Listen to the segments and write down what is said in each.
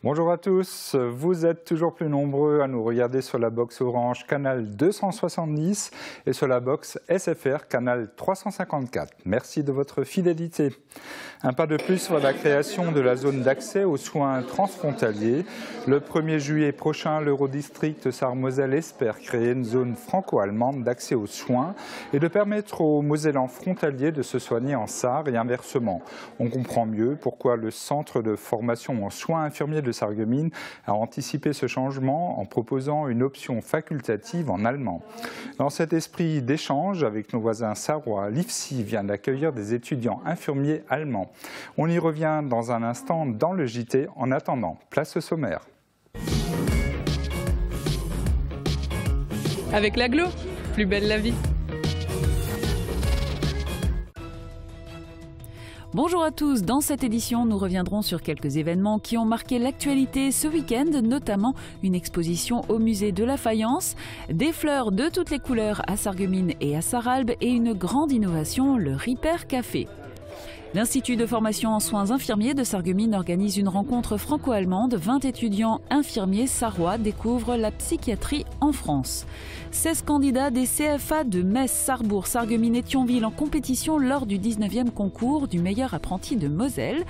Bonjour à tous, vous êtes toujours plus nombreux à nous regarder sur la box Orange canal 270 et sur la box SFR canal 354. Merci de votre fidélité. Un pas de plus vers la création de la zone d'accès aux soins transfrontaliers. Le 1er juillet prochain, l'Eurodistrict Sarre-Moselle espère créer une zone franco-allemande d'accès aux soins et de permettre aux Mosellans frontaliers de se soigner en Sarre et inversement. On comprend mieux pourquoi le centre de formation en soins infirmiers de Sarreguemines a anticipé ce changement en proposant une option facultative en allemand. Dans cet esprit d'échange avec nos voisins sarrois, l'IFSI vient d'accueillir des étudiants infirmiers allemands. On y revient dans un instant dans le JT. En attendant, place au sommaire. Avec l'aglo, plus belle la vie. Bonjour à tous, dans cette édition, nous reviendrons sur quelques événements qui ont marqué l'actualité ce week-end, notamment une exposition au musée de la faïence, des fleurs de toutes les couleurs à Sarreguemines et à Sarralbe et une grande innovation, le Ripper Café. L'Institut de formation en soins infirmiers de Sarreguemines organise une rencontre franco-allemande. 20 étudiants infirmiers sarrois découvrent la psychiatrie en France. 16 candidats des CFA de Metz, Sarrebourg, Sarreguemines et Thionville en compétition lors du 19e concours du meilleur apprenti de Moselle.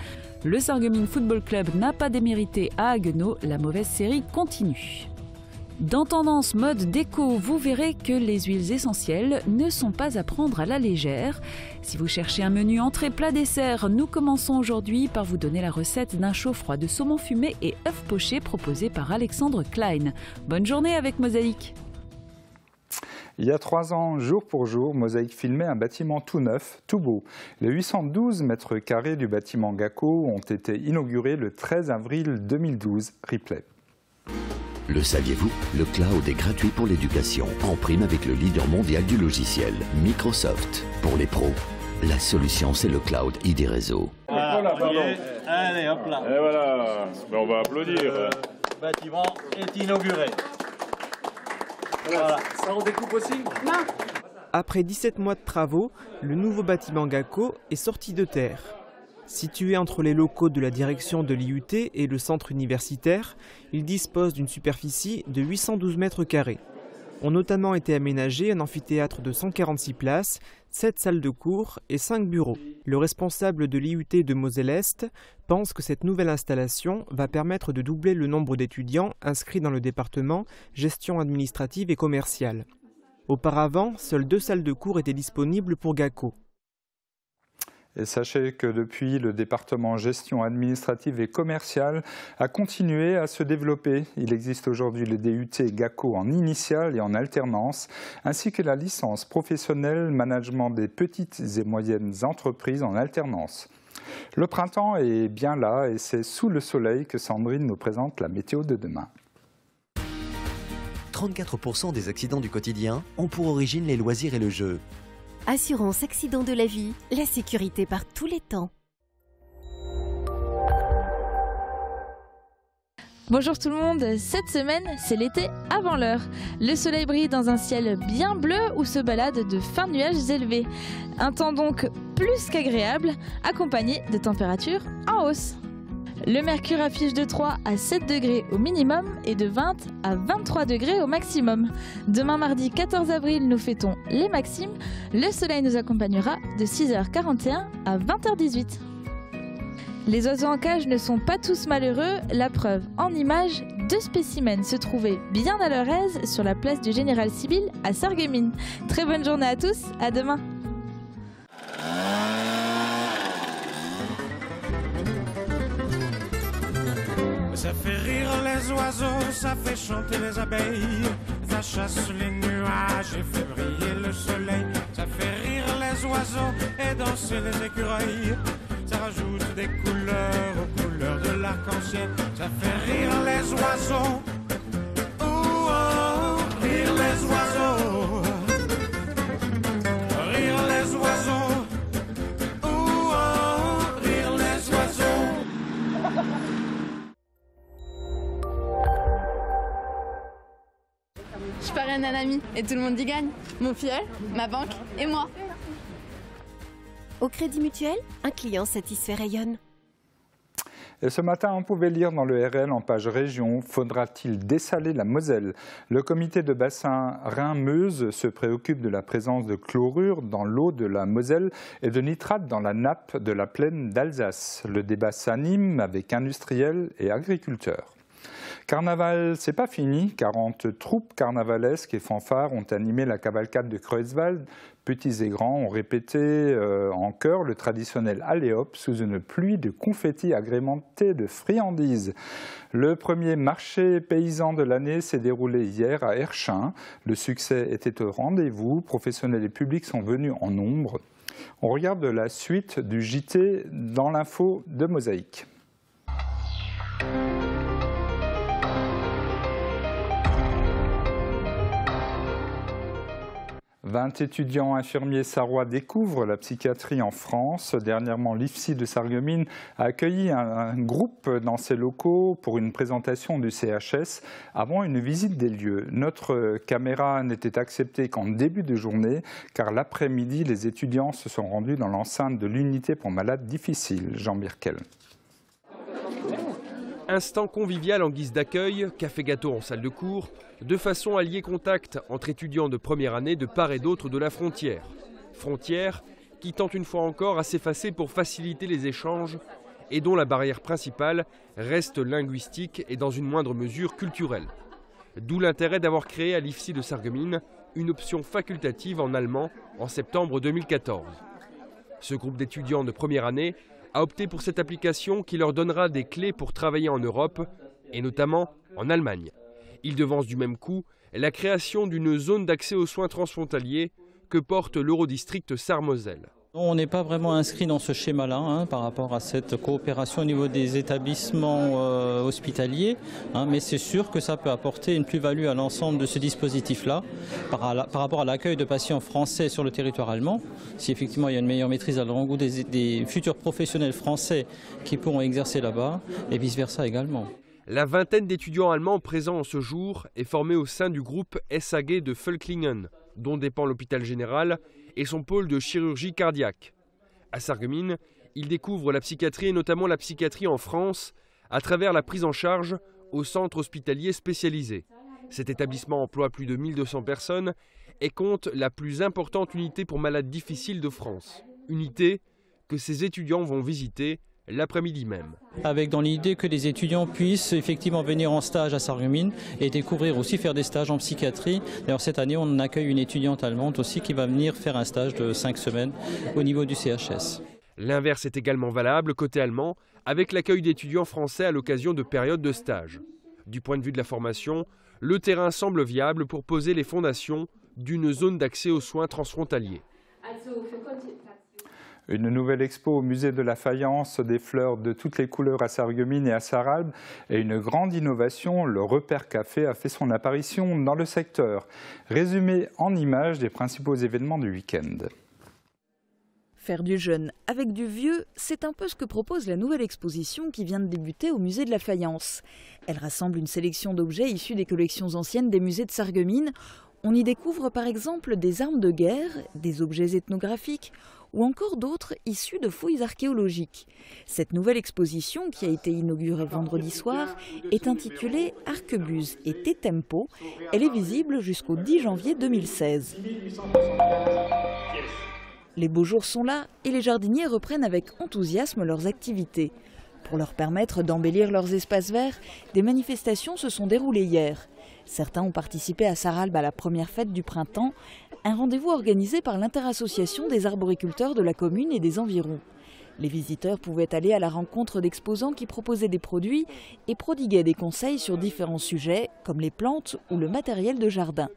Le Sarreguemines Football Club n'a pas démérité à Haguenau. La mauvaise série continue. Dans Tendance mode déco, vous verrez que les huiles essentielles ne sont pas à prendre à la légère. Si vous cherchez un menu entrée plat dessert, nous commençons aujourd'hui par vous donner la recette d'un chaud froid de saumon fumé et œufs pochés proposé par Alexandre Klein. Bonne journée avec Mosaïque. Il y a 3 ans, jour pour jour, Mosaïque filmait un bâtiment tout neuf, tout beau. Les 812 mètres carrés du bâtiment GACO ont été inaugurés le 13 avril 2012. Replay. Le saviez-vous? Le cloud est gratuit pour l'éducation, en prime avec le leader mondial du logiciel, Microsoft. Pour les pros, la solution c'est le cloud ID Réseau. Voilà, allez, hop là. Et voilà, ben, on va applaudir. Le bâtiment est inauguré. Voilà. Ça on découpe aussi? Non. Après 17 mois de travaux, le nouveau bâtiment GACO est sorti de terre. Situé entre les locaux de la direction de l'IUT et le centre universitaire, il dispose d'une superficie de 812 mètres carrés. Ont notamment été aménagés un amphithéâtre de 146 places, 7 salles de cours et 5 bureaux. Le responsable de l'IUT de Moselle-Est pense que cette nouvelle installation va permettre de doubler le nombre d'étudiants inscrits dans le département gestion administrative et commerciale. Auparavant, seules 2 salles de cours étaient disponibles pour GACO. Et sachez que depuis, le département gestion administrative et commerciale a continué à se développer. Il existe aujourd'hui le DUT GACO en initiale et en alternance, ainsi que la licence professionnelle management des petites et moyennes entreprises en alternance. Le printemps est bien là et c'est sous le soleil que Sandrine nous présente la météo de demain. 34% des accidents du quotidien ont pour origine les loisirs et le jeu. Assurance accident de la vie, la sécurité par tous les temps. Bonjour tout le monde, cette semaine c'est l'été avant l'heure. Le soleil brille dans un ciel bien bleu où se baladent de fins nuages élevés. Un temps donc plus qu'agréable, accompagné de températures en hausse. Le mercure affiche de 3 à 7 degrés au minimum et de 20 à 23 degrés au maximum. Demain mardi 14 avril, nous fêtons les maximes. Le soleil nous accompagnera de 6h41 à 20h18. Les oiseaux en cage ne sont pas tous malheureux. La preuve en images, 2 spécimens se trouvaient bien à leur aise sur la place du Général Sibylle à Sarreguemines. Très bonne journée à tous, à demain. Ça fait rire les oiseaux, ça fait chanter les abeilles, ça chasse les nuages et fait briller le soleil. Ça fait rire les oiseaux et danser les écureuils, ça rajoute des couleurs aux couleurs de l'arc-en-ciel. Ça fait rire les oiseaux, oh, oh, rire les oiseaux, rire les oiseaux, oh, oh, rire les oiseaux. Je suis parraine donne un ami et tout le monde y gagne. Mon filleul, ma banque et moi. Au Crédit Mutuel, un client satisfait rayonne. Et ce matin, on pouvait lire dans le RL en page région, faudra-t-il dessaler la Moselle? Le comité de bassin Rhin-Meuse se préoccupe de la présence de chlorure dans l'eau de la Moselle et de nitrate dans la nappe de la plaine d'Alsace. Le débat s'anime avec industriels et agriculteurs. Carnaval, c'est pas fini. 40 troupes carnavalesques et fanfares ont animé la cavalcade de Creutzwald. Petits et grands ont répété en chœur le traditionnel Alléop sous une pluie de confettis agrémentés de friandises. Le premier marché paysan de l'année s'est déroulé hier à Erchin. Le succès était au rendez-vous. Professionnels et publics sont venus en nombre. On regarde la suite du JT dans l'info de Mosaïque. 20 étudiants infirmiers sarrois découvrent la psychiatrie en France. Dernièrement, l'IFSI de Sarreguemines a accueilli un groupe dans ses locaux pour une présentation du CHS avant une visite des lieux. Notre caméra n'était acceptée qu'en début de journée, car l'après-midi, les étudiants se sont rendus dans l'enceinte de l'unité pour malades difficiles. Jean Birkel. Instant convivial en guise d'accueil, café-gâteau en salle de cours, de façon à lier contact entre étudiants de première année de part et d'autre de la frontière. Frontière qui tente une fois encore à s'effacer pour faciliter les échanges et dont la barrière principale reste linguistique et dans une moindre mesure culturelle. D'où l'intérêt d'avoir créé à l'IFSI de Sarreguemines une option facultative en allemand en septembre 2014. Ce groupe d'étudiants de première année a opté pour cette application qui leur donnera des clés pour travailler en Europe et notamment en Allemagne. Il devance du même coup la création d'une zone d'accès aux soins transfrontaliers que porte l'Eurodistrict Sarre-Moselle. On n'est pas vraiment inscrit dans ce schéma-là par rapport à cette coopération au niveau des établissements hospitaliers, mais c'est sûr que ça peut apporter une plus-value à l'ensemble de ce dispositif-là par rapport à l'accueil de patients français sur le territoire allemand. Si effectivement il y a une meilleure maîtrise à l'endroit des futurs professionnels français qui pourront exercer là-bas et vice-versa également. La vingtaine d'étudiants allemands présents en ce jour est formée au sein du groupe SAG de Völklingen, dont dépend l'hôpital général et son pôle de chirurgie cardiaque. À Sarreguemines, ils découvrent la psychiatrie et notamment la psychiatrie en France à travers la prise en charge au centre hospitalier spécialisé. Cet établissement emploie plus de 1200 personnes et compte la plus importante unité pour malades difficiles de France. Unité que ces étudiants vont visiter l'après-midi même. Avec dans l'idée que les étudiants puissent effectivement venir en stage à Sarreguemines et découvrir aussi faire des stages en psychiatrie. D'ailleurs cette année on accueille une étudiante allemande aussi qui va venir faire un stage de 5 semaines au niveau du CHS. L'inverse est également valable côté allemand avec l'accueil d'étudiants français à l'occasion de périodes de stage. Du point de vue de la formation, le terrain semble viable pour poser les fondations d'une zone d'accès aux soins transfrontaliers. Une nouvelle expo au musée de la faïence, des fleurs de toutes les couleurs à Sarreguemines et à Sarralbe et une grande innovation, le Repère Café a fait son apparition dans le secteur. Résumé en images des principaux événements du week-end. Faire du jeune avec du vieux, c'est un peu ce que propose la nouvelle exposition qui vient de débuter au musée de la faïence. Elle rassemble une sélection d'objets issus des collections anciennes des musées de Sarreguemines. On y découvre par exemple des armes de guerre, des objets ethnographiques ou encore d'autres issus de fouilles archéologiques. Cette nouvelle exposition, qui a été inaugurée vendredi soir, est intitulée Arquebuse et Tétempo. Elle est visible jusqu'au 10 janvier 2016. Les beaux jours sont là et les jardiniers reprennent avec enthousiasme leurs activités. Pour leur permettre d'embellir leurs espaces verts, des manifestations se sont déroulées hier. Certains ont participé à Sarralbe à la première fête du printemps, un rendez-vous organisé par l'interassociation des arboriculteurs de la commune et des environs. Les visiteurs pouvaient aller à la rencontre d'exposants qui proposaient des produits et prodiguaient des conseils sur différents sujets, comme les plantes ou le matériel de jardin.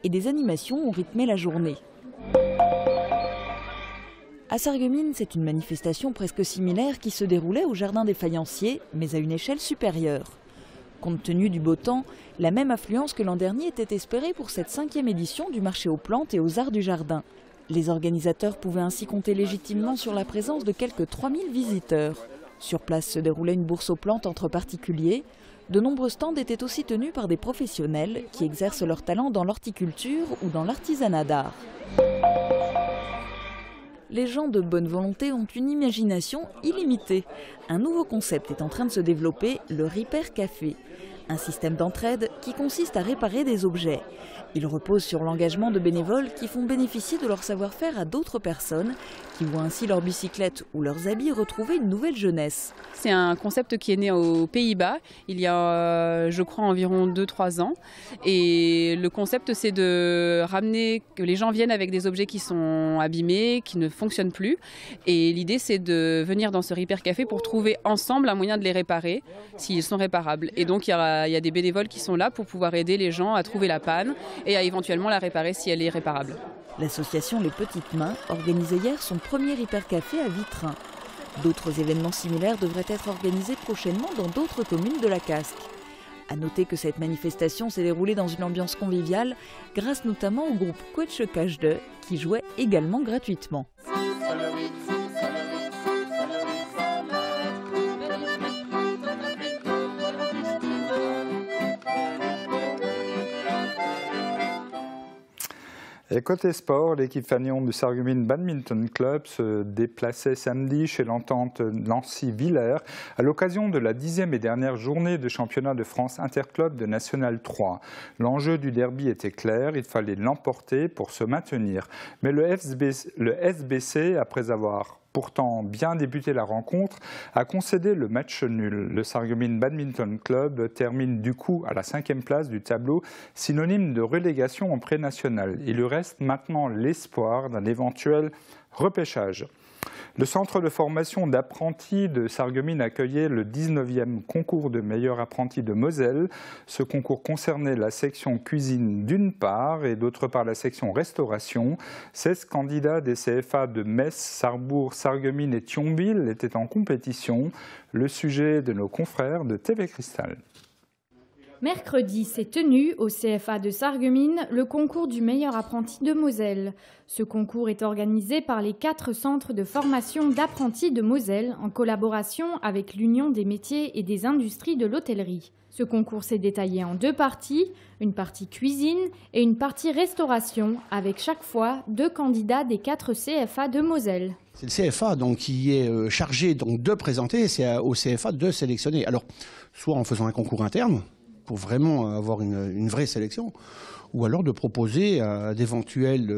Et des animations ont rythmé la journée. À Sarreguemines, c'est une manifestation presque similaire qui se déroulait au jardin des faïenciers, mais à une échelle supérieure. Compte tenu du beau temps, la même affluence que l'an dernier était espérée pour cette 5e édition du marché aux plantes et aux arts du jardin. Les organisateurs pouvaient ainsi compter légitimement sur la présence de quelques 3000 visiteurs. Sur place se déroulait une bourse aux plantes entre particuliers. De nombreux stands étaient aussi tenus par des professionnels qui exercent leur talent dans l'horticulture ou dans l'artisanat d'art. Les gens de bonne volonté ont une imagination illimitée. Un nouveau concept est en train de se développer, le Repair Café. Un système d'entraide qui consiste à réparer des objets. Il repose sur l'engagement de bénévoles qui font bénéficier de leur savoir-faire à d'autres personnes, qui voient ainsi leurs bicyclettes ou leurs habits retrouver une nouvelle jeunesse. C'est un concept qui est né aux Pays-Bas il y a, je crois, environ 2-3 ans. Et le concept, c'est de ramener, que les gens viennent avec des objets qui sont abîmés, qui ne fonctionnent plus. Et l'idée, c'est de venir dans ce Repair Café pour trouver ensemble un moyen de les réparer, s'ils sont réparables. Et donc, il y a des bénévoles qui sont là pour pouvoir aider les gens à trouver la panne et à éventuellement la réparer si elle est réparable. L'association Les Petites Mains organisait hier son premier Repair Café à Vitrin. D'autres événements similaires devraient être organisés prochainement dans d'autres communes de la Casque. A noter que cette manifestation s'est déroulée dans une ambiance conviviale, grâce notamment au groupe Quetsche Kajde, qui jouait également gratuitement. Et côté sport, l'équipe Fagnon du Sarreguemines Badminton Club se déplaçait samedi chez l'entente Nancy-Villers à l'occasion de la 10e et dernière journée de championnat de France Interclub de National 3. L'enjeu du derby était clair, il fallait l'emporter pour se maintenir. Mais le SBC, après avoir pourtant bien débuté la rencontre, a concédé le match nul. Le Sarreguemines Badminton Club termine du coup à la 5e place du tableau, synonyme de relégation en pré-national. Il lui reste maintenant l'espoir d'un éventuel repêchage. Le centre de formation d'apprentis de Sarreguemines accueillait le 19e concours de meilleur apprenti de Moselle. Ce concours concernait la section cuisine d'une part et d'autre part la section restauration. 16 candidats des CFA de Metz, Sarrebourg, Sarreguemines et Thionville étaient en compétition. Le sujet de nos confrères de TV Cristal. Mercredi s'est tenu au CFA de Sarreguemines le concours du meilleur apprenti de Moselle. Ce concours est organisé par les 4 centres de formation d'apprentis de Moselle en collaboration avec l'Union des métiers et des industries de l'hôtellerie. Ce concours s'est détaillé en 2 parties, une partie cuisine et une partie restauration, avec chaque fois 2 candidats des 4 CFA de Moselle. C'est le CFA donc, qui est chargé donc, de présenter, c'est au CFA de sélectionner. Alors, soit en faisant un concours interne, pour vraiment avoir une vraie sélection, ou alors de proposer à d'éventuels,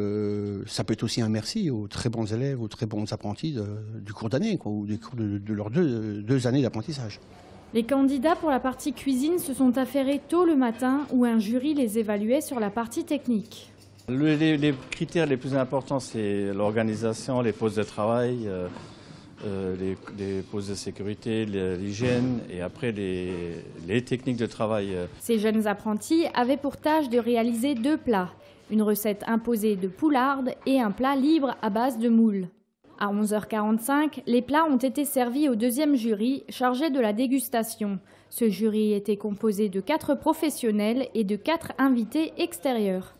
ça peut être aussi un merci aux très bons élèves, aux très bons apprentis du cours d'année, ou des cours de leurs deux années d'apprentissage. Les candidats pour la partie cuisine se sont affairés tôt le matin où un jury les évaluait sur la partie technique. Les critères les plus importants, c'est l'organisation, les postes de travail, les postes de sécurité, l'hygiène et après les techniques de travail. Ces jeunes apprentis avaient pour tâche de réaliser 2 plats, une recette imposée de poularde et un plat libre à base de moules. À 11h45, les plats ont été servis au 2e jury chargé de la dégustation. Ce jury était composé de 4 professionnels et de 4 invités extérieurs.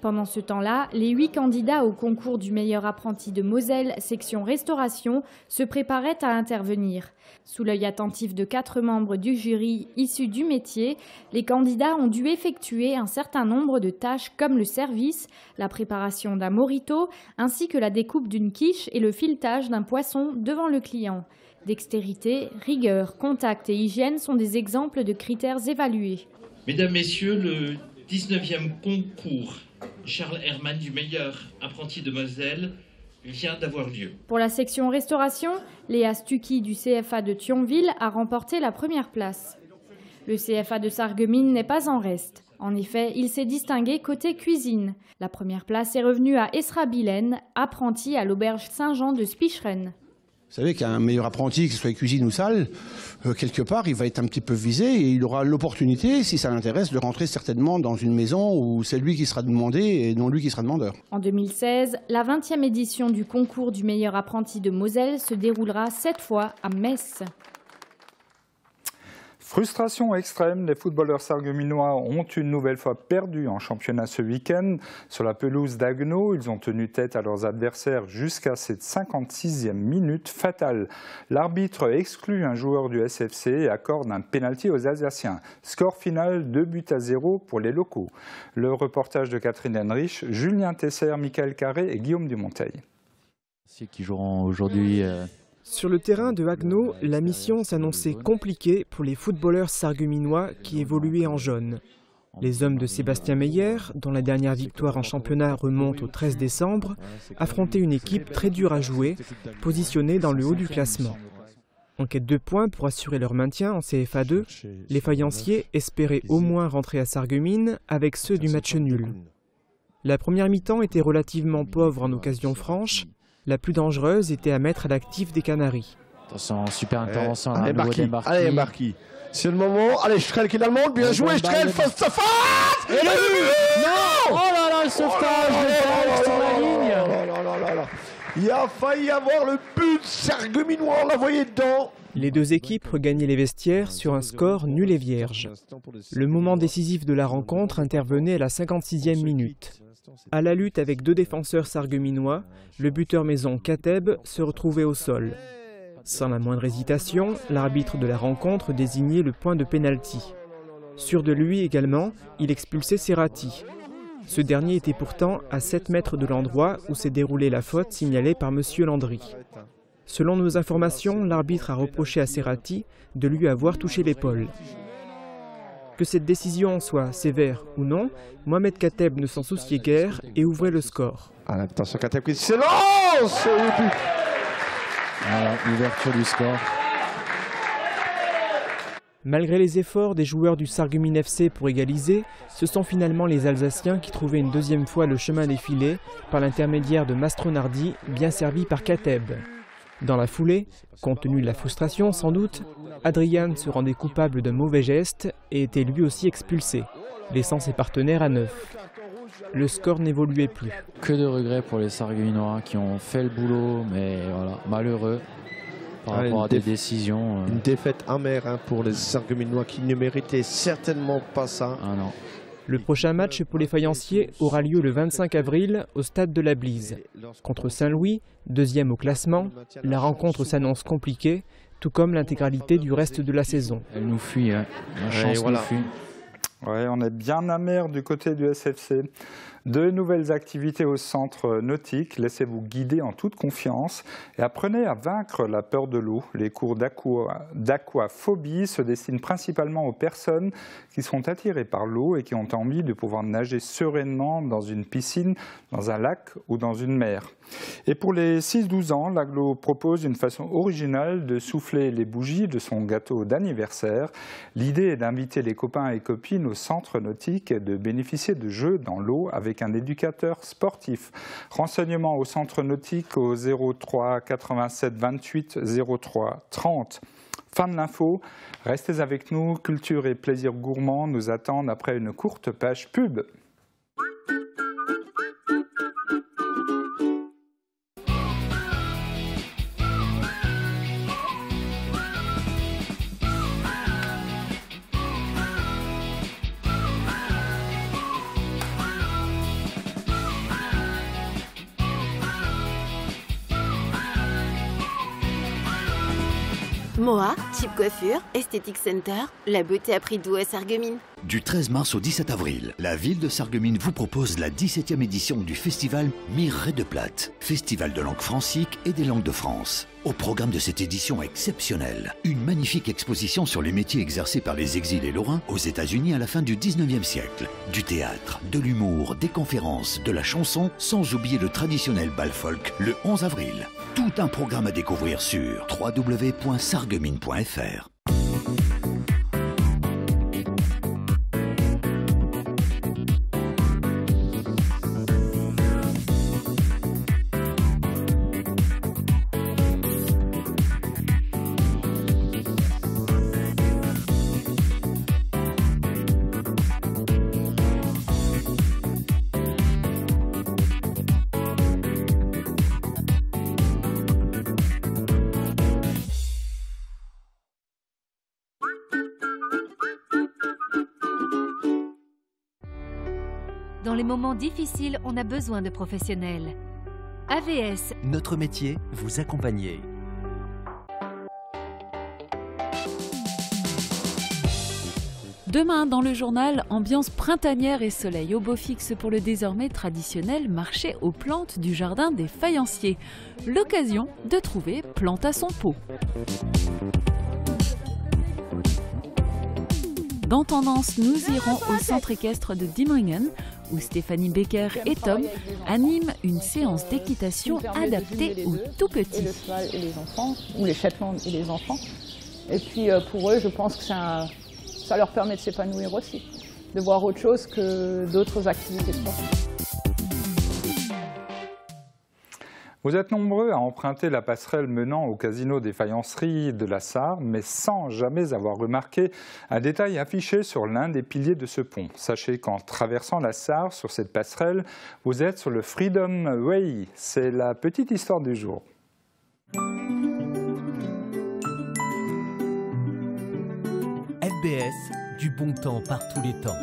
Pendant ce temps-là, les 8 candidats au concours du meilleur apprenti de Moselle, section restauration, se préparaient à intervenir. Sous l'œil attentif de 4 membres du jury issus du métier, les candidats ont dû effectuer un certain nombre de tâches comme le service, la préparation d'un mojito, ainsi que la découpe d'une quiche et le filetage d'un poisson devant le client. Dextérité, rigueur, contact et hygiène sont des exemples de critères évalués. Mesdames, Messieurs, le 19e concours Charles Herman du meilleur apprenti de Moselle vient d'avoir lieu. Pour la section restauration, Léa Stucky du CFA de Thionville a remporté la première place. Le CFA de Sarreguemines n'est pas en reste. En effet, il s'est distingué côté cuisine. La première place est revenue à Esra Bilen, apprenti à l'auberge Saint-Jean de Spicheren. Vous savez qu'un meilleur apprenti, que ce soit cuisine ou salle, quelque part, il va être un petit peu visé et il aura l'opportunité, si ça l'intéresse, de rentrer certainement dans une maison où c'est lui qui sera demandé et non lui qui sera demandeur. En 2016, la 20e édition du concours du meilleur apprenti de Moselle se déroulera cette fois à Metz. Frustration extrême, les footballeurs sarregueminois ont une nouvelle fois perdu en championnat ce week-end. Sur la pelouse d'Haguenau, ils ont tenu tête à leurs adversaires jusqu'à cette 56e minute fatale. L'arbitre exclut un joueur du SFC et accorde un pénalty aux Alsaciens. Score final 2-0 pour les locaux. Le reportage de Catherine Henrich, Julien Tesser, Michael Carré et Guillaume Dumonteil. Qui joueront aujourd'hui. Sur le terrain de Haguenau, la mission s'annonçait compliquée pour les footballeurs sarregueminois qui évoluaient en jaune. Les hommes de Sébastien Meyer, dont la dernière victoire en championnat remonte au 13 décembre, affrontaient une équipe très dure à jouer, positionnée dans le haut du classement. En quête de points pour assurer leur maintien en CFA2, les faïenciers espéraient au moins rentrer à Sarreguemines avec ceux du match nul. La première mi-temps était relativement pauvre en occasions franches. La plus dangereuse était à mettre à l'actif des Canaries. Attention, super intervention. Allez, Marquis. C'est le moment. Allez, Strel qui est dans le monde. Bien joué, Strel, face à face. Et le but. Non. Oh là là, le sauvetage sur la ligne. Il a failli avoir le but sarregueminois, on la voyait dedans. Les deux équipes regagnaient les vestiaires sur un score nul et vierge. Le moment décisif de la rencontre intervenait à la 56e minute. À la lutte avec deux défenseurs sarregueminois, le buteur maison Kateb se retrouvait au sol. Sans la moindre hésitation, l'arbitre de la rencontre désignait le point de pénalty. Sûr de lui également, il expulsait Serrati. Ce dernier était pourtant à 7 mètres de l'endroit où s'est déroulée la faute signalée par M. Landry. Selon nos informations, l'arbitre a reproché à Serrati de lui avoir touché l'épaule. Que cette décision soit sévère ou non, Mohamed Kateb ne s'en souciait guère et ouvrait le score. Attention, Kateb qui s'élance. Voilà, l'ouverture du score. Malgré les efforts des joueurs du Sarreguemines FC pour égaliser, ce sont finalement les Alsaciens qui trouvaient une deuxième fois le chemin des filets par l'intermédiaire de Mastronardi, bien servi par Kateb. Dans la foulée, compte tenu de la frustration sans doute, Adrian se rendait coupable d'un mauvais geste et était lui aussi expulsé, laissant ses partenaires à 9. Le score n'évoluait plus. Que de regrets pour les Sarregueminois qui ont fait le boulot, mais voilà, malheureux par rapport à des décisions. Une défaite amère pour les Sarregueminois qui ne méritaient certainement pas ça. Ah non. Le prochain match pour les faïenciers aura lieu le 25 avril au stade de la Blise. Contre Saint-Louis, deuxième au classement, la rencontre s'annonce compliquée, tout comme l'intégralité du reste de la saison. Elle nous fuit, hein. La chance nous fuit. Ouais, on est bien amer du côté du SFC. De nouvelles activités au centre nautique, laissez-vous guider en toute confiance et apprenez à vaincre la peur de l'eau. Les cours d'aquaphobie se destinent principalement aux personnes qui sont attirées par l'eau et qui ont envie de pouvoir nager sereinement dans une piscine, dans un lac ou dans une mer. Et pour les 6-12 ans, l'Aglo propose une façon originale de souffler les bougies de son gâteau d'anniversaire. L'idée est d'inviter les copains et copines au centre nautique et de bénéficier de jeux dans l'eau avec un éducateur sportif. Renseignements au centre nautique au 03 87 28 03 30. Fin de l'info. Restez avec nous. Culture et plaisir gourmand nous attendent après une courte page pub. Moa, Chip Coiffure, Esthétique Center, la beauté à prix doux à Sarreguemines. Du 13 mars au 17 avril, la ville de Sarreguemines vous propose la 17e édition du festival Mireille de Plate, festival de langue francique et des langues de France. Au programme de cette édition exceptionnelle, une magnifique exposition sur les métiers exercés par les exilés lorrains aux États-Unis à la fin du 19e siècle. Du théâtre, de l'humour, des conférences, de la chanson, sans oublier le traditionnel bal folk le 11 avril. Tout un programme à découvrir sur www.sarreguemines.fr. Dans les moments difficiles, on a besoin de professionnels. AVS. Notre métier, vous accompagner. Demain, dans le journal, ambiance printanière et soleil au beau fixe pour le désormais traditionnel marché aux plantes du jardin des faïenciers. L'occasion de trouver plante à son pot. Dans Tendance, nous irons au centre équestre de Diemringen, où Stéphanie Becker et Tom animent une séance d'équitation adaptée aux tout-petits. Le cheval et les enfants, ou les Shetland et les enfants. Et puis pour eux, je pense que ça leur permet de s'épanouir aussi, de voir autre chose que d'autres activités sportives. Vous êtes nombreux à emprunter la passerelle menant au casino des faïenceries de la Sarre, mais sans jamais avoir remarqué un détail affiché sur l'un des piliers de ce pont. Sachez qu'en traversant la Sarre sur cette passerelle, vous êtes sur le Freedom Way. C'est la petite histoire du jour. FBS, du bon temps par tous les temps.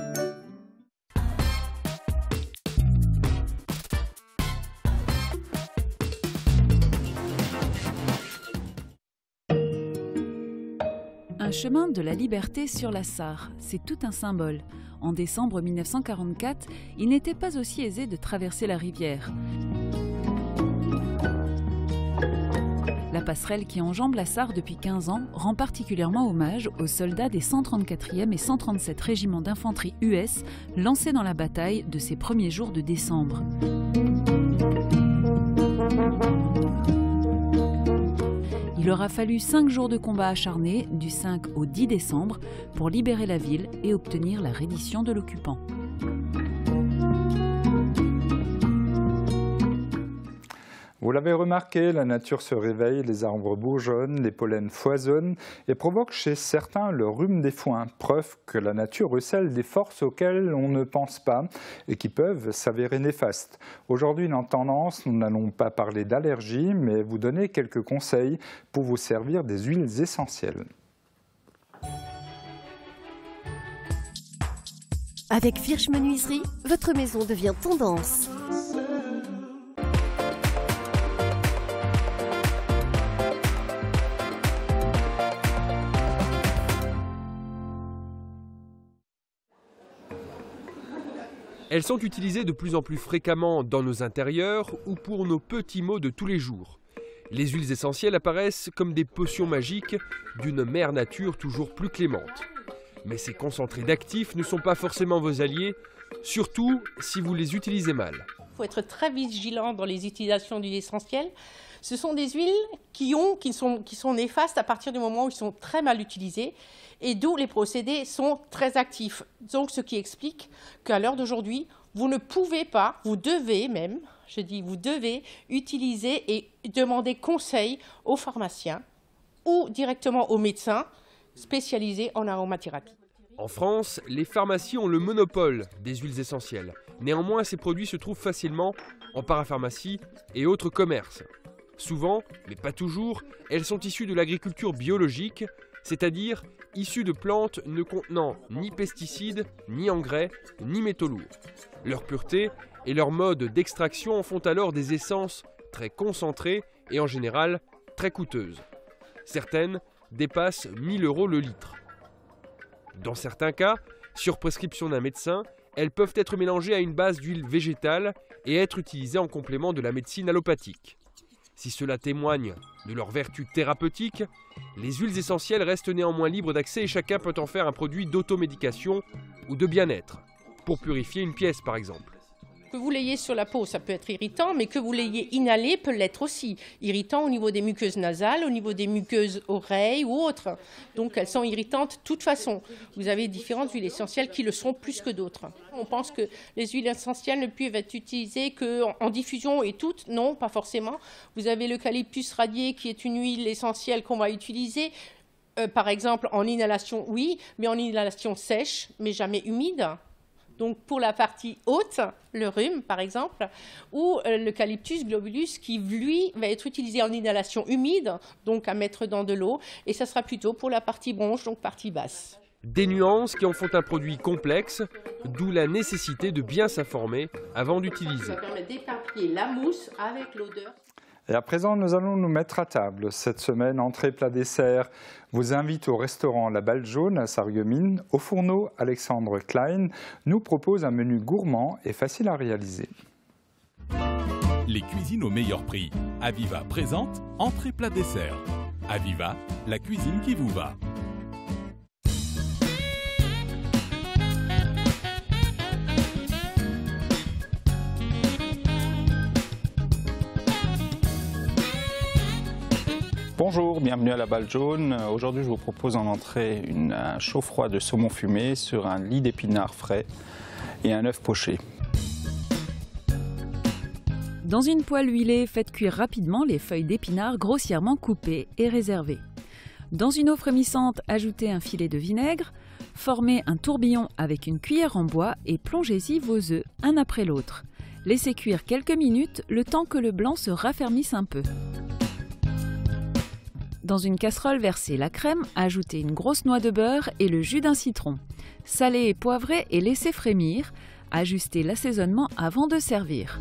Un chemin de la liberté sur la Sarre, c'est tout un symbole. En décembre 1944, il n'était pas aussi aisé de traverser la rivière. La passerelle qui enjambe la Sarre depuis 15 ans rend particulièrement hommage aux soldats des 134e et 137 régiments d'infanterie US lancés dans la bataille de ces premiers jours de décembre. Il aura fallu 5 jours de combat acharnés, du 5 au 10 décembre, pour libérer la ville et obtenir la reddition de l'occupant. Vous l'avez remarqué, la nature se réveille, les arbres bourgeonnent, les pollens foisonnent et provoquent chez certains le rhume des foins, preuve que la nature recèle des forces auxquelles on ne pense pas et qui peuvent s'avérer néfastes. Aujourd'hui, dans Tendance, nous n'allons pas parler d'allergie, mais vous donner quelques conseils pour vous servir des huiles essentielles. Avec Virch Menuiserie, votre maison devient tendance. Elles sont utilisées de plus en plus fréquemment dans nos intérieurs ou pour nos petits maux de tous les jours. Les huiles essentielles apparaissent comme des potions magiques d'une mère nature toujours plus clémente. Mais ces concentrés d'actifs ne sont pas forcément vos alliés, surtout si vous les utilisez mal. Il faut être très vigilant dans les utilisations d'huiles essentielles. Ce sont des huiles qui sont néfastes à partir du moment où ils sont très mal utilisés et d'où les procédés sont très actifs. Donc ce qui explique qu'à l'heure d'aujourd'hui, vous ne pouvez pas, vous devez même, je dis vous devez utiliser et demander conseil aux pharmaciens ou directement aux médecins spécialisés en aromathérapie. En France, les pharmacies ont le monopole des huiles essentielles. Néanmoins, ces produits se trouvent facilement en parapharmacie et autres commerces. Souvent, mais pas toujours, elles sont issues de l'agriculture biologique, c'est-à-dire issues de plantes ne contenant ni pesticides, ni engrais, ni métaux lourds. Leur pureté et leur mode d'extraction en font alors des essences très concentrées et en général très coûteuses. Certaines dépassent 1 000 € le litre. Dans certains cas, sur prescription d'un médecin, elles peuvent être mélangées à une base d'huile végétale et être utilisées en complément de la médecine allopathique. Si cela témoigne de leur vertu thérapeutique, les huiles essentielles restent néanmoins libres d'accès et chacun peut en faire un produit d'automédication ou de bien-être, pour purifier une pièce par exemple. Que vous l'ayez sur la peau, ça peut être irritant, mais que vous l'ayez inhalé peut l'être aussi. Irritant au niveau des muqueuses nasales, au niveau des muqueuses oreilles ou autres. Donc elles sont irritantes de toute façon. Vous avez différentes huiles essentielles qui le sont plus que d'autres. On pense que les huiles essentielles ne peuvent être utilisées qu'en diffusion et toutes. Non, pas forcément. Vous avez l'eucalyptus radié qui est une huile essentielle qu'on va utiliser. Par exemple en inhalation, oui, mais en inhalation sèche, mais jamais humide. Donc pour la partie haute, le rhume par exemple, ou l'eucalyptus globulus qui lui va être utilisé en inhalation humide, donc à mettre dans de l'eau, et ça sera plutôt pour la partie bronche, donc partie basse. Des nuances qui en font un produit complexe, d'où la nécessité de bien s'informer avant d'utiliser. Ça permet d'éparpiller la mousse avec l'odeur. Et à présent, nous allons nous mettre à table. Cette semaine, entrée, plat, dessert vous invite au restaurant La Balle Jaune à Sarreguemines. Au fourneau, Alexandre Klein nous propose un menu gourmand et facile à réaliser. Les cuisines au meilleur prix. Aviva présente entrée, plat, dessert. Aviva, la cuisine qui vous va. Bonjour, bienvenue à La Balle Jaune. Aujourd'hui, je vous propose en entrée un chaud-froid de saumon fumé sur un lit d'épinards frais et un œuf poché. Dans une poêle huilée, faites cuire rapidement les feuilles d'épinards grossièrement coupées et réservées. Dans une eau frémissante, ajoutez un filet de vinaigre, formez un tourbillon avec une cuillère en bois et plongez-y vos œufs un après l'autre. Laissez cuire quelques minutes, le temps que le blanc se raffermisse un peu. Dans une casserole, versez la crème, ajoutez une grosse noix de beurre et le jus d'un citron. Salez et poivrez et laissez frémir. Ajustez l'assaisonnement avant de servir.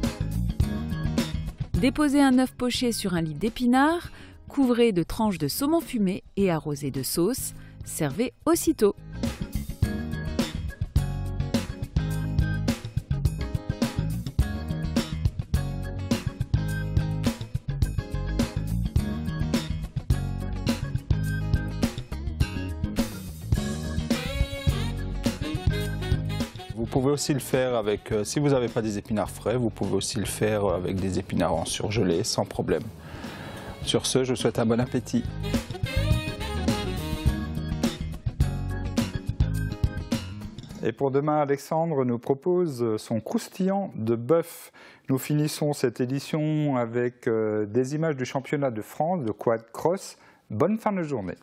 Déposez un œuf poché sur un lit d'épinards, couvrez de tranches de saumon fumé et arrosez de sauce. Servez aussitôt. Vous pouvez aussi le faire avec, si vous n'avez pas des épinards frais, vous pouvez aussi le faire avec des épinards en surgelé sans problème. Sur ce, je vous souhaite un bon appétit. Et pour demain, Alexandre nous propose son croustillant de bœuf. Nous finissons cette édition avec des images du championnat de France de quad cross. Bonne fin de journée.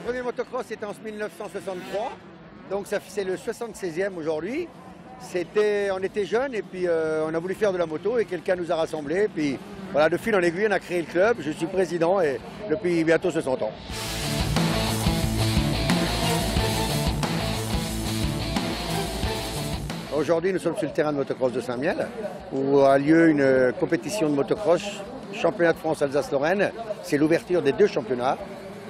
Le premier motocross était en 1963, donc c'est le 76e aujourd'hui. On était jeunes et puis on a voulu faire de la moto et quelqu'un nous a rassemblés. Puis voilà, de fil en aiguille, on a créé le club. Je suis président et depuis bientôt 60 ans. Aujourd'hui, nous sommes sur le terrain de motocross de Saint-Miel où a lieu une compétition de motocross, championnat de France Alsace-Lorraine. C'est l'ouverture des deux championnats.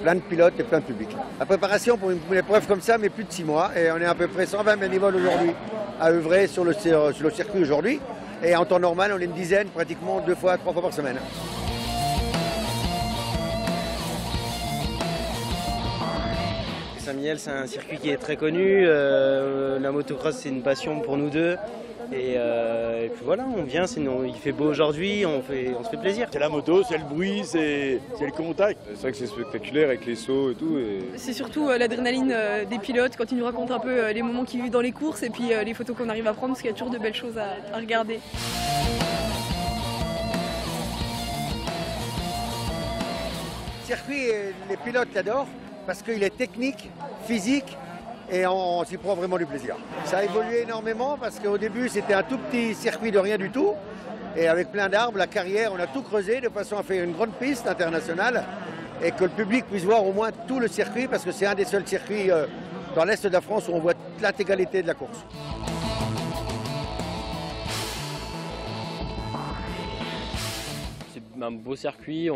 Plein de pilotes et plein de public. La préparation pour une épreuve comme ça met plus de 6 mois et on est à peu près 120 bénévoles aujourd'hui à œuvrer sur le circuit aujourd'hui. Et en temps normal, on est une dizaine, pratiquement 2 fois, 3 fois par semaine. Saint-Miel, c'est un circuit qui est très connu. La motocross, c'est une passion pour nous deux. Et puis voilà, on vient, il fait beau aujourd'hui, on se fait plaisir. C'est la moto, c'est le bruit, c'est le contact. C'est vrai que c'est spectaculaire avec les sauts et tout. C'est surtout l'adrénaline des pilotes quand ils nous racontent un peu les moments qu'ils vivent dans les courses et puis les photos qu'on arrive à prendre parce qu'il y a toujours de belles choses à regarder. Le circuit, les pilotes l'adorent parce qu'il est technique, physique. Et on s'y prend vraiment du plaisir. Ça a évolué énormément parce qu'au début c'était un tout petit circuit de rien du tout. Et avec plein d'arbres, la carrière, on a tout creusé de façon à faire une grande piste internationale et que le public puisse voir au moins tout le circuit parce que c'est un des seuls circuits dans l'Est de la France où on voit l'intégralité de la course. C'est un beau circuit,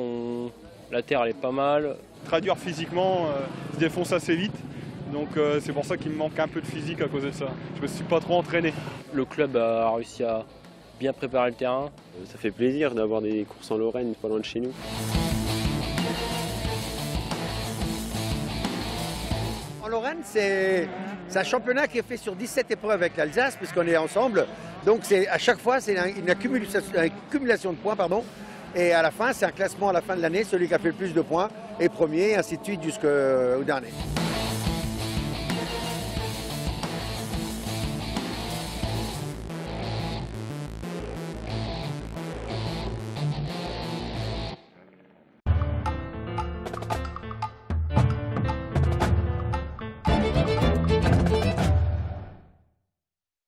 la terre elle est pas mal. Traduire physiquement, se défonce assez vite. Donc c'est pour ça qu'il me manque un peu de physique à cause de ça. Je me suis pas trop entraîné. Le club a réussi à bien préparer le terrain. Ça fait plaisir d'avoir des courses en Lorraine, pas loin de chez nous. En Lorraine, c'est un championnat qui est fait sur 17 épreuves avec l'Alsace, puisqu'on est ensemble. Donc à chaque fois, c'est une accumulation de points. Et à la fin, c'est un classement à la fin de l'année. Celui qui a fait le plus de points est premier, et ainsi de suite jusqu'au dernier.